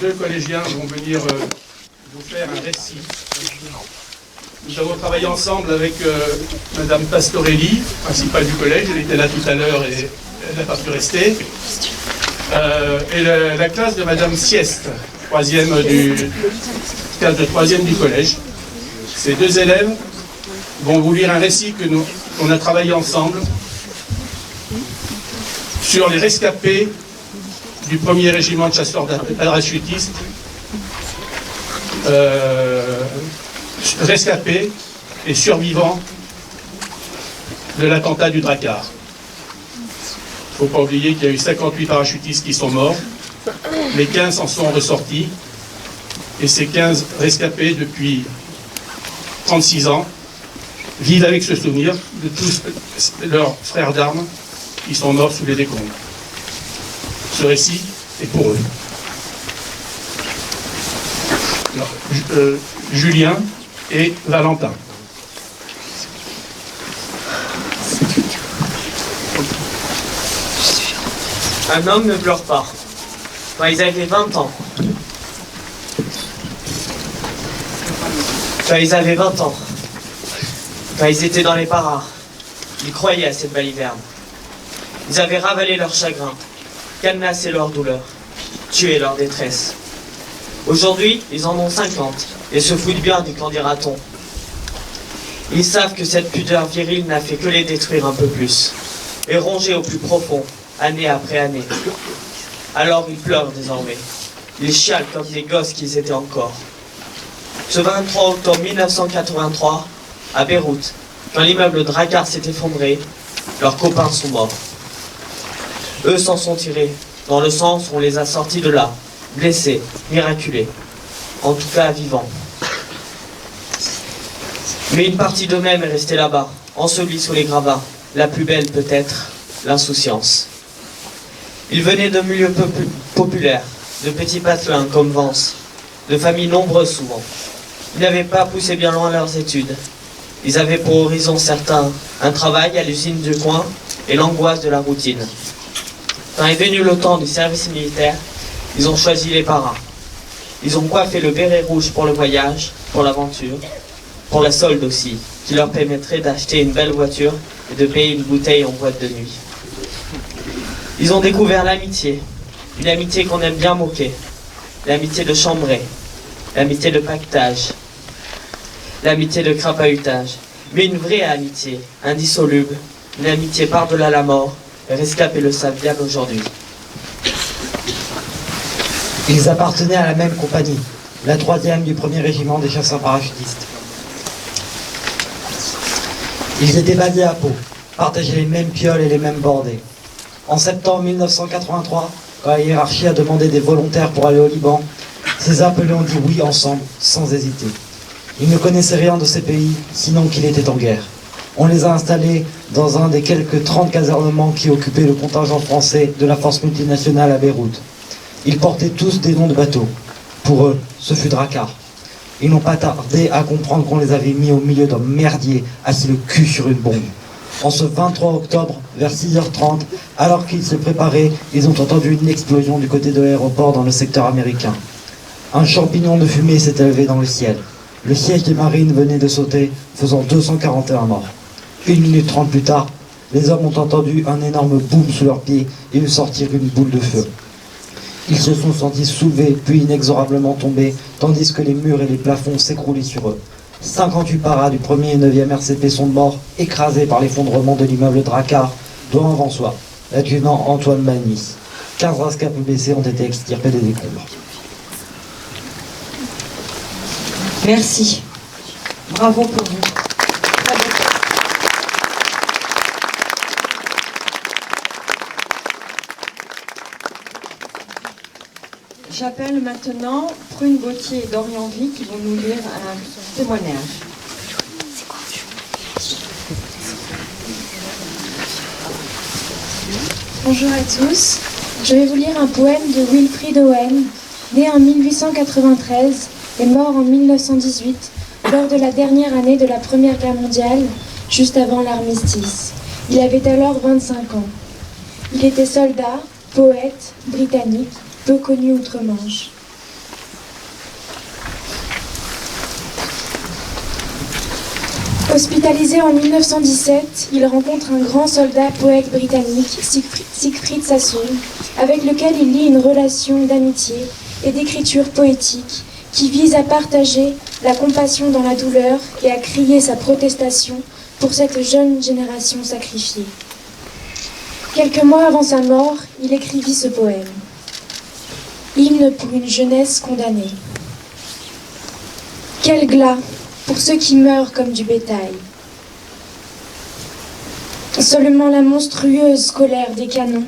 deux collégiens vont venir vous faire un récit. Nous avons travaillé ensemble avec Madame Pastorelli, principale du collège. Elle était là tout à l'heure et elle n'a pas pu rester. Et la classe de Madame Sieste, classe de troisième du collège. Ces deux élèves vont vous lire un récit qu'on a travaillé ensemble sur les rescapés du 1er régiment de chasseurs parachutistes, rescapés et survivants de l'attentat du Drakkar. Il ne faut pas oublier qu'il y a eu 58 parachutistes qui sont morts, les 15 en sont ressortis, et ces 15 rescapés depuis 36 ans vivent avec ce souvenir de tous leurs frères d'armes qui sont morts sous les décombres. Ce récit est pour eux. Alors, Julien et Valentin. Un homme ne pleure pas. Quand ils avaient 20 ans. Quand ils avaient 20 ans. Quand ils étaient dans les paras. Ils croyaient à cette baliverne. Ils avaient ravalé leur chagrin, cadenassé leur douleur, tué leur détresse. Aujourd'hui, ils en ont 50 et se foutent bien du qu'en dira-t-on. Ils savent que cette pudeur virile n'a fait que les détruire un peu plus et ronger au plus profond, année après année. Alors ils pleurent désormais. Ils chialent comme des gosses qu'ils étaient encore. Ce 23 octobre 1983, à Beyrouth, quand l'immeuble Drakkar s'est effondré, leurs copains sont morts. Eux s'en sont tirés, dans le sens où on les a sortis de là, blessés, miraculés, en tout cas vivants. Mais une partie d'eux-mêmes est restée là-bas, ensevelie sous les gravats, la plus belle peut-être, l'insouciance. Ils venaient de milieux populaires, de petits patelins comme Vence, de familles nombreuses souvent. Ils n'avaient pas poussé bien loin leurs études. Ils avaient pour horizon certains un travail à l'usine du coin et l'angoisse de la routine. Quand est venu le temps du service militaire, ils ont choisi les paras. Ils ont coiffé le béret rouge pour le voyage, pour l'aventure, pour la solde aussi, qui leur permettrait d'acheter une belle voiture et de payer une bouteille en boîte de nuit. Ils ont découvert l'amitié, une amitié qu'on aime bien moquer, l'amitié de chambrée, l'amitié de pactage, l'amitié de crapahutage, mais une vraie amitié, indissoluble, une amitié par-delà la mort. Les rescapés le savent bien aujourd'hui. Ils appartenaient à la même compagnie, la 3e du 1er régiment des chasseurs parachutistes. Ils étaient basés à Pau, partageaient les mêmes pioles et les mêmes bordées. En septembre 1983, quand la hiérarchie a demandé des volontaires pour aller au Liban, ces appelés ont dit oui ensemble, sans hésiter. Ils ne connaissaient rien de ces pays, sinon qu'il était en guerre. On les a installés dans un des quelques 30 casernements qui occupaient le contingent français de la force multinationale à Beyrouth. Ils portaient tous des noms de bateaux. Pour eux, ce fut Drakkar. Ils n'ont pas tardé à comprendre qu'on les avait mis au milieu d'un merdier, assis le cul sur une bombe. En ce 23 octobre, vers 6h30, alors qu'ils se préparaient, ils ont entendu une explosion du côté de l'aéroport dans le secteur américain. Un champignon de fumée s'est élevé dans le ciel. Le siège des marines venait de sauter, faisant 241 morts. 1 minute 30 plus tard, les hommes ont entendu un énorme boom sous leurs pieds et vu sortir une boule de feu. Ils se sont sentis soulevés, puis inexorablement tombés, tandis que les murs et les plafonds s'écroulaient sur eux. 58 paras du 1er et 9e RCP sont morts, écrasés par l'effondrement de l'immeuble Drakkar, dont avant soi, l'adjudant Antoine Magnis. 15 rescapés blessés ont été extirpés des décombres. Merci. Bravo pour vous. J'appelle maintenant Prune Gauthier et Dorian Vie qui vont nous lire un témoignage. Bonjour à tous. Je vais vous lire un poème de Wilfrid Owen, né en 1893 et mort en 1918, lors de la dernière année de la Première Guerre mondiale, juste avant l'armistice. Il avait alors 25 ans. Il était soldat, poète, britannique, peu connu outre-Manche. Hospitalisé en 1917, il rencontre un grand soldat poète britannique, Siegfried Sassoon, avec lequel il lie une relation d'amitié et d'écriture poétique qui vise à partager la compassion dans la douleur et à crier sa protestation pour cette jeune génération sacrifiée. Quelques mois avant sa mort, il écrivit ce poème. Hymne pour une jeunesse condamnée. Quel glas pour ceux qui meurent comme du bétail. Seulement la monstrueuse colère des canons.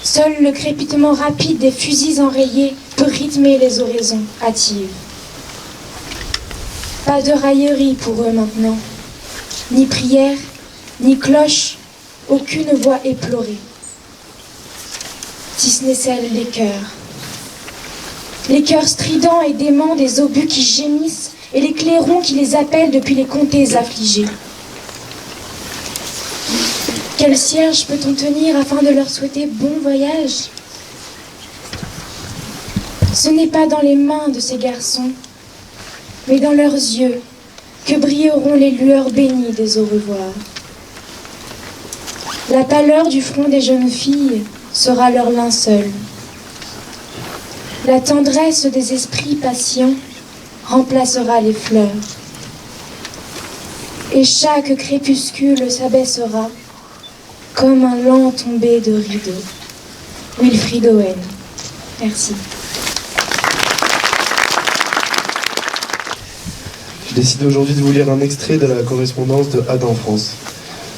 Seul le crépitement rapide des fusils enrayés peut rythmer les oraisons hâtives. Pas de raillerie pour eux maintenant. Ni prière, ni cloche, aucune voix éplorée. Si ce n'est celle des cœurs. Les cœurs stridents et déments des obus qui gémissent et les clairons qui les appellent depuis les comtés affligés. Quel cierge peut-on tenir afin de leur souhaiter bon voyage? Ce n'est pas dans les mains de ces garçons, mais dans leurs yeux que brilleront les lueurs bénies des au revoir. La pâleur du front des jeunes filles sera leur linceul. La tendresse des esprits patients remplacera les fleurs. Et chaque crépuscule s'abaissera comme un lent tombé de rideau. Wilfrid Owen. Merci. J'ai décidé aujourd'hui de vous lire un extrait de la correspondance de Adam France.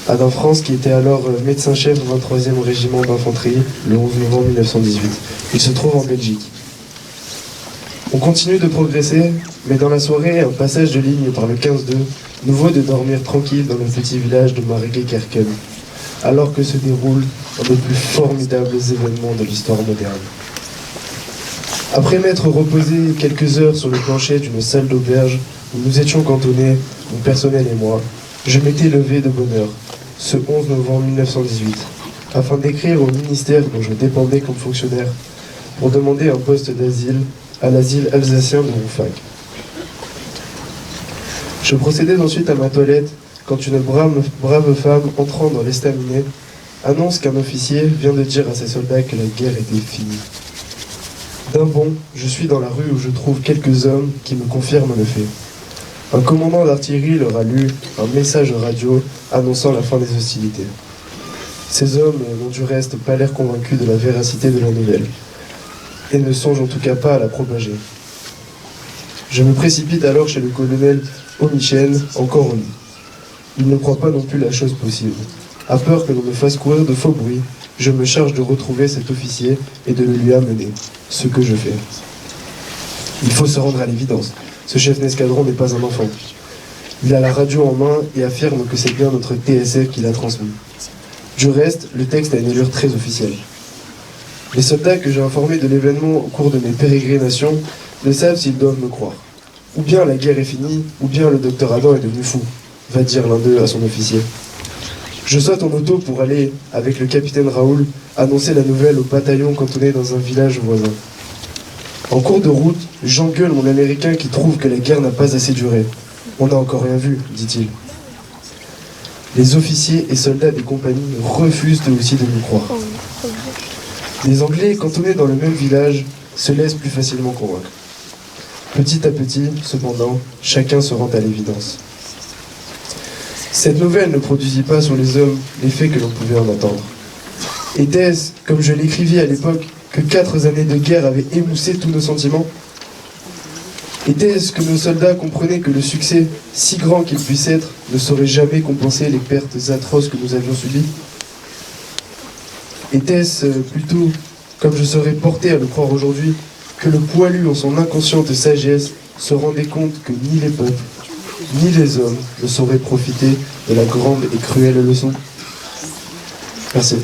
Adam France qui était alors médecin-chef au 23e régiment d'infanterie le 11 novembre 1918. Il se trouve en Belgique. On continue de progresser, mais dans la soirée, un passage de ligne par le 15-2 nous vaut de dormir tranquille dans le petit village de Mareké-Kerken, alors que se déroulent un des plus formidables événements de l'histoire moderne. Après m'être reposé quelques heures sur le plancher d'une salle d'auberge où nous étions cantonnés, mon personnel et moi, je m'étais levé de bonne heure, ce 11 novembre 1918, afin d'écrire au ministère dont je dépendais comme fonctionnaire pour demander un poste d'asile à l'asile alsacien de Rouffach. Je procédais ensuite à ma toilette quand une brave femme entrant dans l'estaminet annonce qu'un officier vient de dire à ses soldats que la guerre était finie. D'un bond, je suis dans la rue où je trouve quelques hommes qui me confirment le fait. Un commandant d'artillerie leur a lu un message radio annonçant la fin des hostilités. Ces hommes n'ont du reste pas l'air convaincus de la véracité de la nouvelle, et ne songent en tout cas pas à la propager. Je me précipite alors chez le colonel Omichen, encore au lit. Il ne croit pas non plus la chose possible. À peur que l'on me fasse courir de faux bruits, je me charge de retrouver cet officier et de le lui amener, ce que je fais. Il faut se rendre à l'évidence. Ce chef d'escadron n'est pas un enfant. Il a la radio en main et affirme que c'est bien notre TSR qui l'a transmis. Du reste, le texte a une allure très officielle. Les soldats que j'ai informés de l'événement au cours de mes pérégrinations ne savent s'ils doivent me croire. Ou bien la guerre est finie, ou bien le docteur Adam est devenu fou, va dire l'un d'eux à son officier. Je saute en auto pour aller, avec le capitaine Raoul, annoncer la nouvelle au bataillon cantonné dans un village voisin. En cours de route, j'engueule mon Américain qui trouve que la guerre n'a pas assez duré. On n'a encore rien vu, dit-il. Les officiers et soldats des compagnies refusent eux aussi de nous croire. Les Anglais, cantonnés dans le même village, se laissent plus facilement convaincre. Petit à petit, cependant, chacun se rend à l'évidence. Cette nouvelle ne produisit pas sur les hommes l'effet que l'on pouvait en attendre. Était-ce, comme je l'écrivis à l'époque, que 4 années de guerre avaient émoussé tous nos sentiments? Était-ce que nos soldats comprenaient que le succès, si grand qu'il puisse être, ne saurait jamais compenser les pertes atroces que nous avions subies? Était-ce plutôt, comme je serais porté à le croire aujourd'hui, que le poilu en son inconsciente sagesse se rendait compte que ni les peuples, ni les hommes ne sauraient profiter de la grande et cruelle leçon? Merci.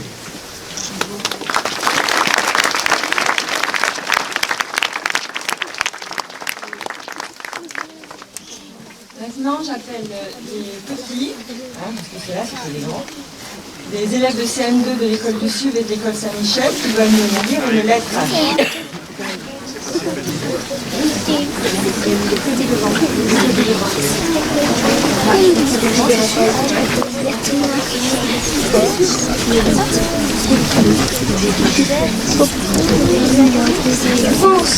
Maintenant, j'appelle les petits, parce que c'est là, c'est les grands. des élèves de CM2 de l'école du Sud et de l'école Saint-Michel qui veulent nous lire une lettre. France,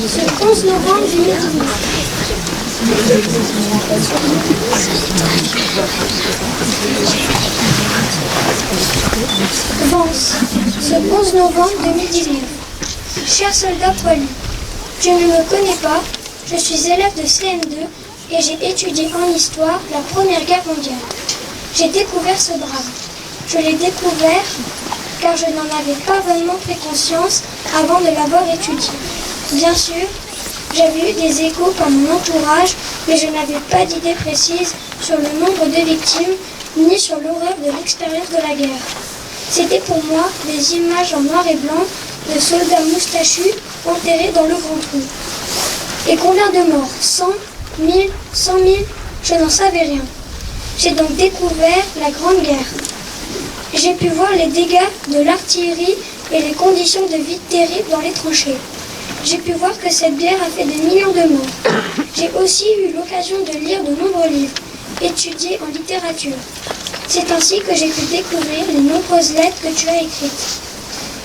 ce 11 novembre 2019. Vence, ce 11 novembre 2019. Chers soldats poilus, je ne me connais pas, je suis élève de CM2 et j'ai étudié en histoire la Première Guerre mondiale. J'ai découvert ce drame. Je l'ai découvert car je n'en avais pas vraiment pris conscience avant de l'avoir étudié. Bien sûr, j'avais eu des échos par mon entourage, mais je n'avais pas d'idée précise sur le nombre de victimes ni sur l'horreur de l'expérience de la guerre. C'était pour moi des images en noir et blanc de soldats moustachus enterrés dans le grand trou. Et combien de morts? 100, 1000, 100 000? Je n'en savais rien. J'ai donc découvert la Grande Guerre. J'ai pu voir les dégâts de l'artillerie et les conditions de vie terribles dans les tranchées. J'ai pu voir que cette guerre a fait des millions de morts. J'ai aussi eu l'occasion de lire de nombreux livres, étudier en littérature. C'est ainsi que j'ai pu découvrir les nombreuses lettres que tu as écrites.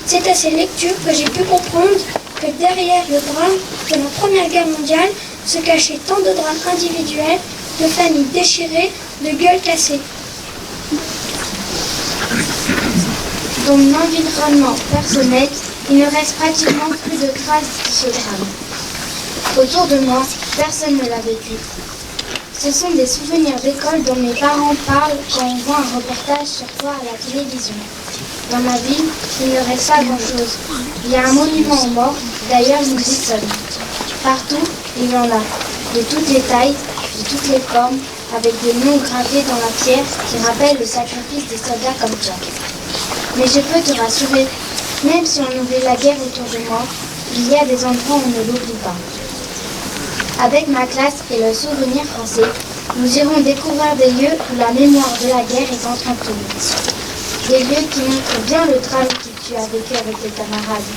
C'est à ces lectures que j'ai pu comprendre que derrière le drame de la Première Guerre mondiale se cachaient tant de drames individuels, de familles déchirées, de gueules cassées. Dans mon environnement personnel, il ne reste pratiquement plus de traces de ce drame. Autour de moi, personne ne l'a vécu. Ce sont des souvenirs d'école dont mes parents parlent quand on voit un reportage sur toi à la télévision. Dans ma ville, il ne reste pas grand-chose. Il y a un monument aux morts, d'ailleurs nous y sommes. Partout, il y en a, de toutes les tailles, de toutes les formes, avec des noms gravés dans la pierre qui rappellent le sacrifice des soldats comme toi. Mais je peux te rassurer, même si on oublie la guerre autour de moi, il y a des endroits où on ne l'oublie pas. Avec ma classe et le souvenir français, nous irons découvrir des lieux où la mémoire de la guerre est entretenue. Des lieux qui montrent bien le drame que tu as vécu avec tes camarades.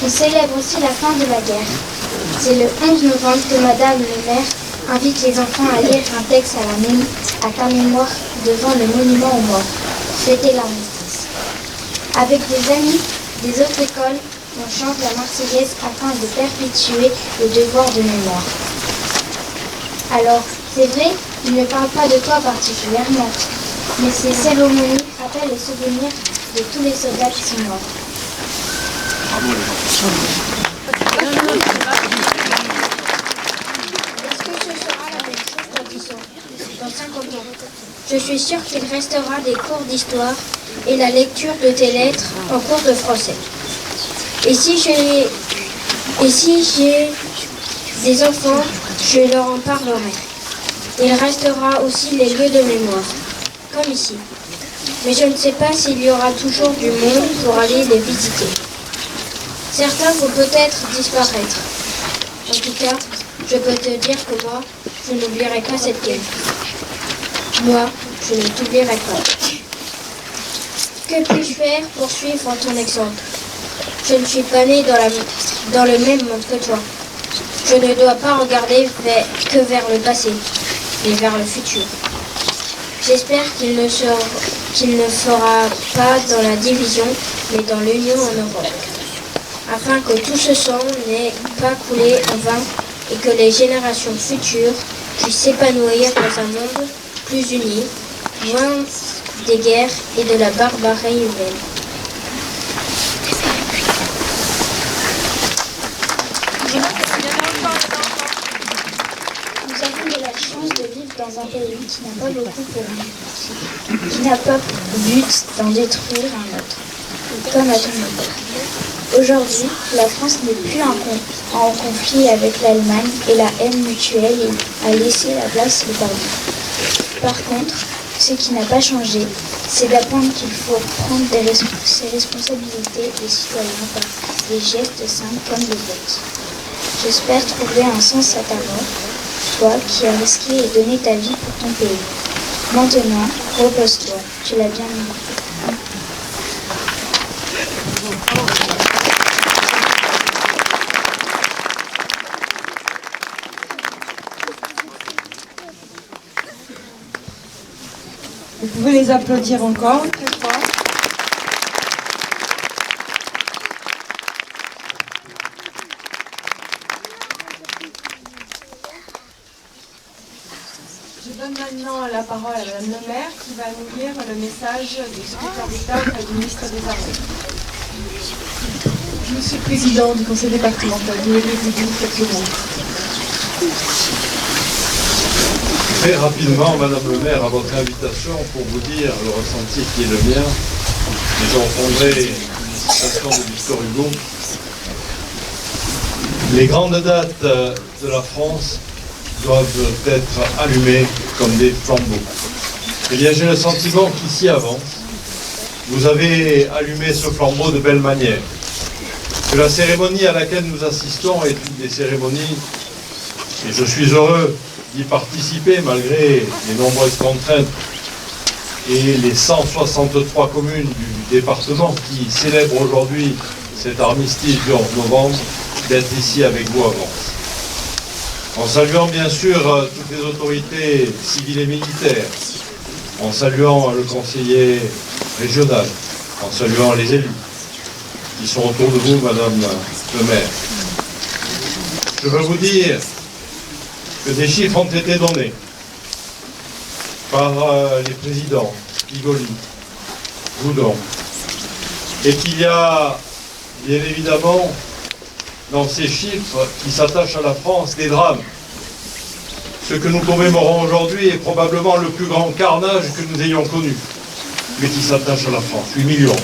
On célèbre aussi la fin de la guerre. C'est le 11 novembre que Madame le maire invite les enfants à lire un texte à ta mémoire devant le monument aux morts, pour fêter l'armistice. Avec des amis des autres écoles, on chante la Marseillaise afin de perpétuer le devoir de mémoire. Alors, c'est vrai, il ne parle pas de toi particulièrement, mais ces cérémonies rappellent les souvenirs de tous les soldats qui sont morts. Est-ce que ce sera la même chose dans 10 ans, dans 50 ans? Je suis sûre qu'il restera des cours d'histoire et la lecture de tes lettres en cours de français. Et si j'ai des enfants, je leur en parlerai. Il restera aussi les lieux de mémoire, comme ici. Mais je ne sais pas s'il y aura toujours du monde pour aller les visiter. Certains vont peut-être disparaître. En tout cas, je peux te dire que moi, je n'oublierai pas cette guerre. Moi, je ne t'oublierai pas. Que puis-je faire pour suivre ton exemple? Je ne suis pas née dans le même monde que toi. Je ne dois pas regarder que vers le passé, mais vers le futur. J'espère qu'il ne fera pas dans la division, mais dans l'union en Europe, afin que tout ce sang n'ait pas coulé en vain et que les générations futures puissent s'épanouir dans un monde plus uni, loin des guerres et de la barbarie humaine. Nous avons de la chance de vivre dans un pays qui n'a pas beaucoup pour nous, qui n'a pas pour but d'en détruire un autre, comme à ton époque. Aujourd'hui, la France n'est plus en conflit avec l'Allemagne et la haine mutuelle a laissé la place au pardon. Par contre, ce qui n'a pas changé, c'est d'apprendre qu'il faut prendre ses responsabilités des citoyens par des gestes simples comme le vote. J'espère trouver un sens à ta mort, toi qui as risqué et donné ta vie pour ton pays. Maintenant, repose-toi, tu l'as bien mérité. Vous pouvez les applaudir encore très fort. Je donne maintenant la parole à Madame le maire qui va nous lire le message du secrétaire d'État auprès du ministre des Armées. Monsieur le Président du Conseil départemental, vous voulez vous dire quelques mots. Très rapidement, Madame le maire, à votre invitation, pour vous dire le ressenti qui est le mien, et j'en prendrai une citation de Victor Hugo. Les grandes dates de la France doivent être allumées comme des flambeaux. Eh bien, j'ai le sentiment qu'ici avance, vous avez allumé ce flambeau de belle manière. Que la cérémonie à laquelle nous assistons est une des cérémonies, et je suis heureux d'y participer malgré les nombreuses contraintes et les 163 communes du département qui célèbrent aujourd'hui cet armistice du 11 novembre, d'être ici avec vous avant. En saluant bien sûr toutes les autorités civiles et militaires, en saluant le conseiller régional, en saluant les élus qui sont autour de vous, Madame le maire. Je veux vous dire que des chiffres ont été donnés par les présidents Igoli, Goudon, et qu'il y a bien évidemment dans ces chiffres qui s'attachent à la France des drames. Ce que nous commémorons aujourd'hui est probablement le plus grand carnage que nous ayons connu, mais qui s'attache à la France. 8 millions.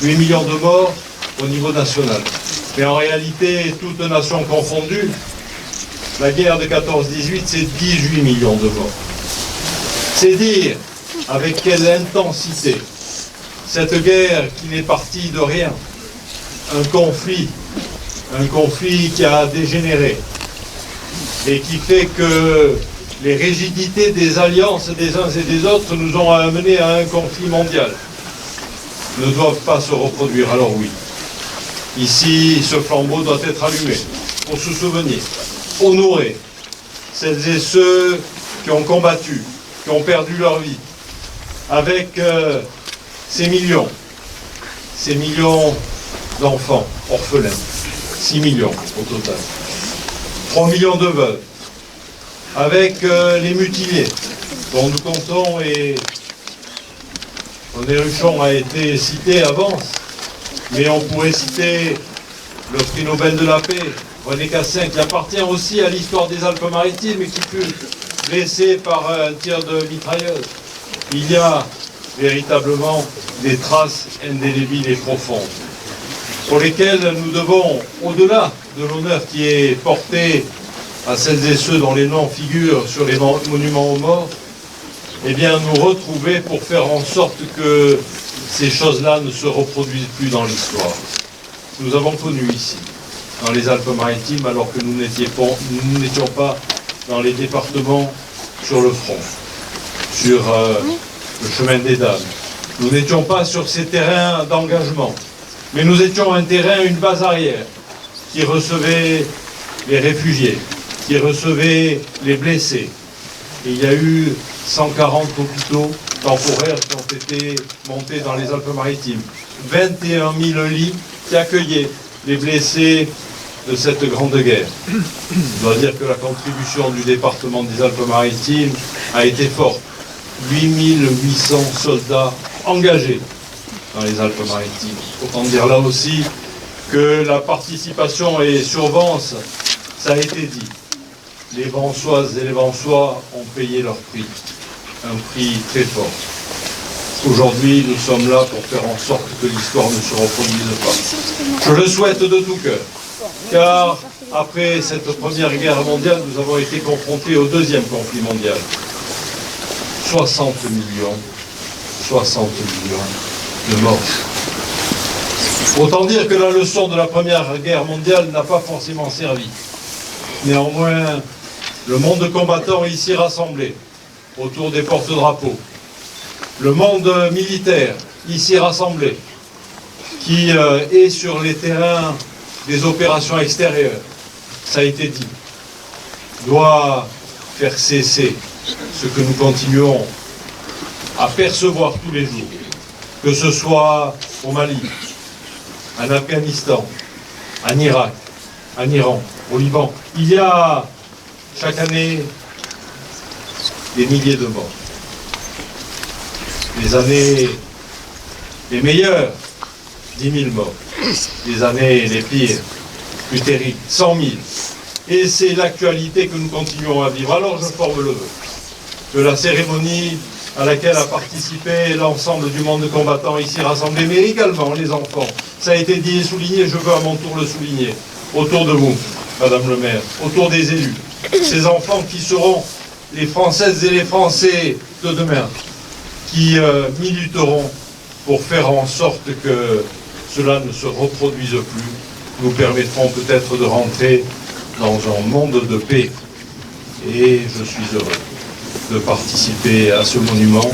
8 millions de morts au niveau national. Mais en réalité, toutes nations confondues, la guerre de 14-18, c'est 18 millions de morts. C'est dire avec quelle intensité cette guerre qui n'est partie de rien, un conflit qui a dégénéré et qui fait que les rigidités des alliances des uns et des autres nous ont amenés à un conflit mondial, ne doivent pas se reproduire. Alors oui, ici, ce flambeau doit être allumé pour se souvenir, honorer celles et ceux qui ont combattu, qui ont perdu leur vie, avec ces millions d'enfants orphelins, 6 millions au total, 3 millions de veuves, avec les mutilés, dont nous comptons, et René Ruchon a été cité avant, mais on pourrait citer le prix Nobel de la paix, René Cassin, qui appartient aussi à l'histoire des Alpes-Maritimes et qui fut blessé par un tir de mitrailleuse. Il y a véritablement des traces indélébiles et profondes, pour lesquelles nous devons, au-delà de l'honneur qui est porté à celles et ceux dont les noms figurent sur les monuments aux morts, eh bien nous retrouver pour faire en sorte que ces choses-là ne se reproduisent plus dans l'histoire. Nous avons connu ici, dans les Alpes-Maritimes, alors que nous n'étions pas dans les départements sur le front, sur le chemin des Dames. Nous n'étions pas sur ces terrains d'engagement, mais nous étions un terrain, une base arrière, qui recevait les réfugiés, qui recevait les blessés. Et il y a eu 140 hôpitaux temporaires qui ont été montés dans les Alpes-Maritimes. 21 000 lits qui accueillaient les blessés de cette grande guerre. Je dois dire que la contribution du département des Alpes-Maritimes a été forte. 8 800 soldats engagés dans les Alpes-Maritimes. Autant dire là aussi que la participation et survence, ça a été dit. Les Vansoises et les Vansois ont payé leur prix, un prix très fort. Aujourd'hui, nous sommes là pour faire en sorte que l'histoire ne se reproduise pas. Je le souhaite de tout cœur, car après cette première guerre mondiale, nous avons été confrontés au deuxième conflit mondial. 60 millions de morts. Autant dire que la leçon de la première guerre mondiale n'a pas forcément servi. Néanmoins, le monde combattant ici rassemblé, autour des porte-drapeaux, le monde militaire, ici rassemblé, qui est sur les terrains des opérations extérieures, ça a été dit, doit faire cesser ce que nous continuons à percevoir tous les jours, que ce soit au Mali, en Afghanistan, en Irak, en Iran, au Liban. Il y a chaque année des milliers de morts. Les années les meilleures, 10 000 morts. Les années les pires, plus terribles, 100 000. Et c'est l'actualité que nous continuons à vivre. Alors je forme le vœu que la cérémonie à laquelle a participé l'ensemble du monde combattant ici rassemblé, mais également les enfants. Ça a été dit et souligné, je veux à mon tour le souligner, autour de vous, Madame le maire, autour des élus, ces enfants qui seront les Françaises et les Français de demain, qui militeront pour faire en sorte que cela ne se reproduise plus, nous permettront peut-être de rentrer dans un monde de paix. Et je suis heureux de participer à ce monument.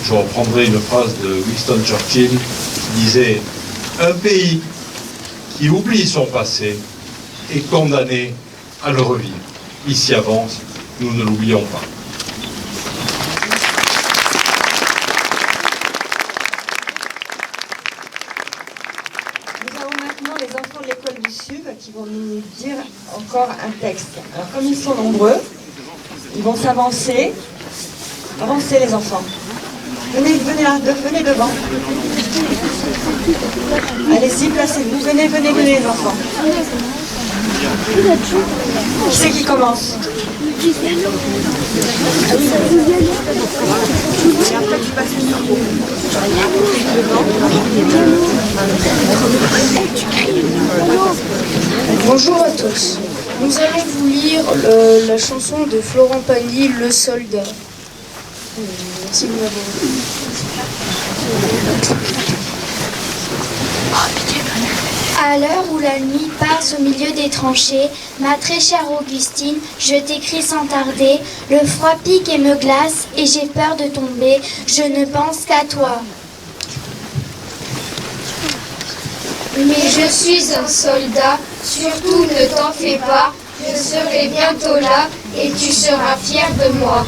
Je reprendrai une phrase de Winston Churchill qui disait « Un pays qui oublie son passé est condamné à le revivre. Il s'y avance, nous ne l'oublions pas. » Nous avons maintenant les enfants de l'école du Sud qui vont nous dire encore un texte. Alors comme ils sont nombreux, ils vont s'avancer. Avancez les enfants. Venez là, venez devant. Allez-y, placez-vous. Venez les enfants. Qui c'est qui commence? Bonjour à tous. Nous allons vous lire la chanson de Florent Pagny, Le Soldat. Merci de m'avoir lu. À l'heure où la nuit passe au milieu des tranchées, ma très chère Augustine, je t'écris sans tarder. Le froid pique et me glace et j'ai peur de tomber. Je ne pense qu'à toi. Mais je suis un soldat, surtout ne t'en fais pas. Je serai bientôt là et tu seras fier de moi.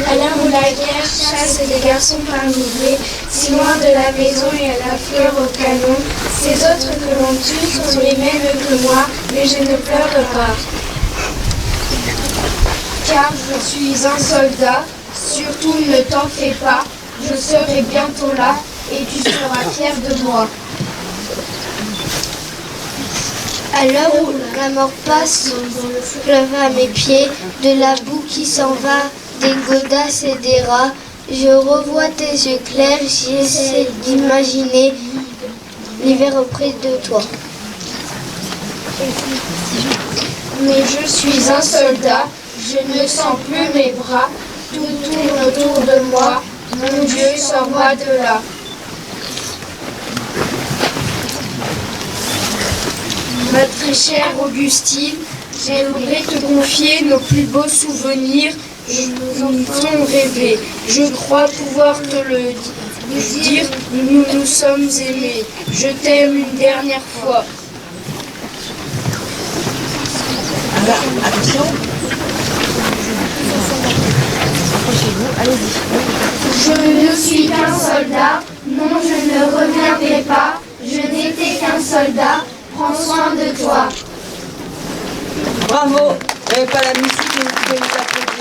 À l'heure où la guerre chasse les garçons par milliers, si loin de la maison et à la fleur au canon, ces autres que l'on tue sont les mêmes que moi, mais je ne pleure pas. Car je suis un soldat, surtout ne t'en fais pas, je serai bientôt là et tu seras fier de moi. À l'heure où la mort passe dans le fleuve à mes pieds, de la boue qui s'en va, des godasses et des rats, je revois tes yeux clairs, j'essaie d'imaginer l'hiver auprès de toi. Mais je suis un soldat, je ne sens plus mes bras, tout tourne autour de moi, mon Dieu, sors-moi de là. Ma très chère Augustine, j'aimerais te confier nos plus beaux souvenirs, nous font rêver. Je crois pouvoir te le dire, nous nous sommes aimés. Je t'aime une dernière fois. Attention. Je ne suis qu'un soldat, non je ne reviendrai pas. Je n'étais qu'un soldat, prends soin de toi. Bravo. Vous n'avez pas la musique, mais vous pouvez nous applaudir.